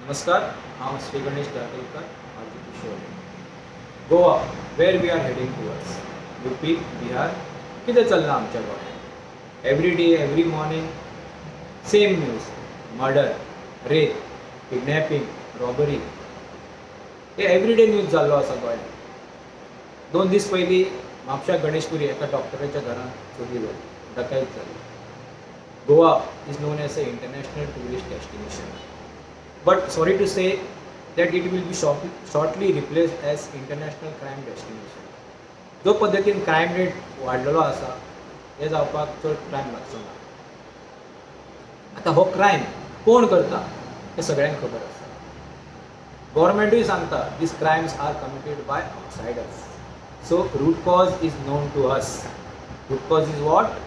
नमस्कार, हांव श्री गणेश दारकेलकर, माजी Kishore. Goa, where we are heading towards. UP, Bihar, कितें चल्लां आमच्या गोंयांत? Every day, every morning, same news. Murder, rape, kidnapping, robbery, हे एवरीडे न्यूज जाल्लो आसा गोंयांत. 2 दीस पयलीं म्हापशा गणेशपुरी एका डॉक्टराच्या घरांत चोरी जाली, डकैत जाली. Goa is known as an international tourist destination. But sorry to say that it will be shortly replaced as international crime destination. जो पद्धतीन क्रायम रेट वाडलेलो आसा हे जावपाक चड टायम लागचो ना. आतां हो क्रायम कोण करता हें सगळ्यांक खबर आसा. गव्हर्मेंटूय सांगता these crimes are committed by outsiders. So root cause is known to us. Root cause is what?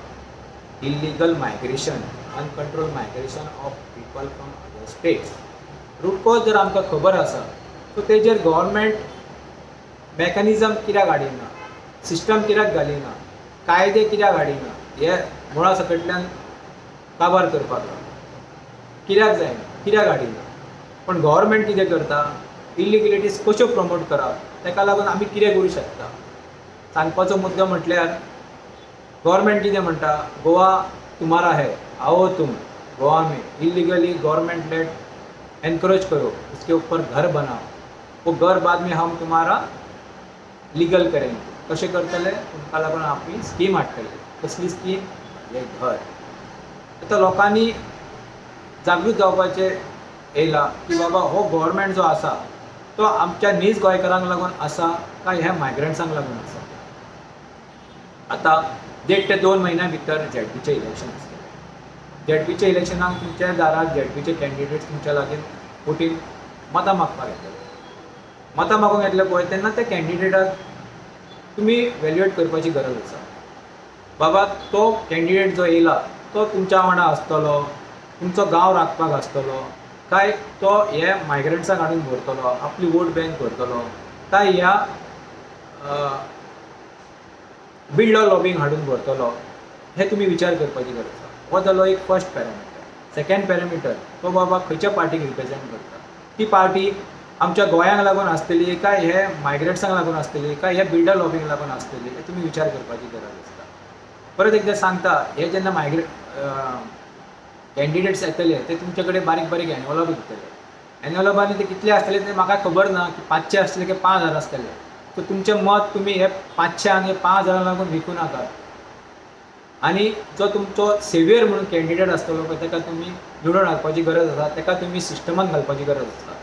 Illegal migration, uncontrolled migration of people from other states. Root cause जर आमकां खबर आसा सो तेजेर गव्हर्मेंट मेकॅनिजम कित्याक हाडिना, system कित्याक घालिना, कायदे कित्याक हाडिना हे मुळा सकटल्यान काबार करपाक लागला. कित्याक जायना, कित्याक हाडिना. पण गव्हर्मेंट कितें करता, इलिगलिटीज कश्यो प्रमोट करप ताका लागून आमी कितें करूं शकता. सांगपाचो मुद्दो म्हटल्यार गवर्नमेंट कितें म्हणटा, गोवा तुम्हारा है, आओ तुम गोवा में इलीगली गवर्नमेंट लेट एनकरेज करो, इसके ऊपर घर बनाओ, वो घर बाद में हम तुम्हारा लीगल करेंगे. कशें करतले, तुमकां लागून आमी स्कीम हाडटले. कसली स्कीम? हे घर. आतां लोकांनी जागृत जावपाचें येयलां की बाबा हो गव्हर्मेंट जो आसा तो आमच्या नीज गोंयकारांक लागून आसा काय ह्या मायग्रंट्सांक लागून आसा. आतां 1.5 ते 2 म्हयन्या भितर झेडपीचें इलेक्शन आसतलें. झेडपीच्या इलेक्शनाक तुमच्या दाराक झेडपीचे कॅन्डिडेट्स तुमच्या लागीं वोटीन मतां मागपाक येतले. मतां मागूंक येतले पळय तेन्ना त्या कॅन्डिडेटाक तुमी वेल्युएट करपाची गरज आसा. बाबा तो कॅन्डिडेट जो येयला तो तुमच्या वांगडा आसतलो, तुमचो गांव राखपाक आसतलो काय तो हे मायग्रंट्सांक हाडून व्हरतलो, आपली वोट बँक करतलो काय ह्या बिल्ड लॉबींग हाडून व्हरतलो, हे तुमी विचार करपाची गरज आसा. हो जालो एक फर्स्ट पॅरामिटर. सेकंड पॅरामिटर, तो बाबा खंयच्या पार्टीक रिप्रेझेंट करता. ती पार्टी आमच्या गोंयांक लागून आसतली काय हे मायग्रंट्सांक लागून आसतली काय हे बिल्डर लॉबींक लागून आसतली, हे तुमी विचार करपाची गरज आसता. परत एकदां सांगता, हे जेन्ना कॅन्डिडेट्स येतले ते तुमचे कडेन बारीक बारीक एनवलॉप दितले. एनवलॉपांनी ते कितले आसतले ते म्हाका खबर ना की 500 आसतले की 5000 आसतले. सो तुमचें मत तुमी हे 500 आनी 5000 लागून विकूं नाकात. आनी जो तुमचो सेवियर म्हणून कॅन्डिडेट आसतलो पळय ताका तुमी निवडून हाडपाची गरज आसा, ताका तुमी सिस्टमांत घालपाची गरज आसा.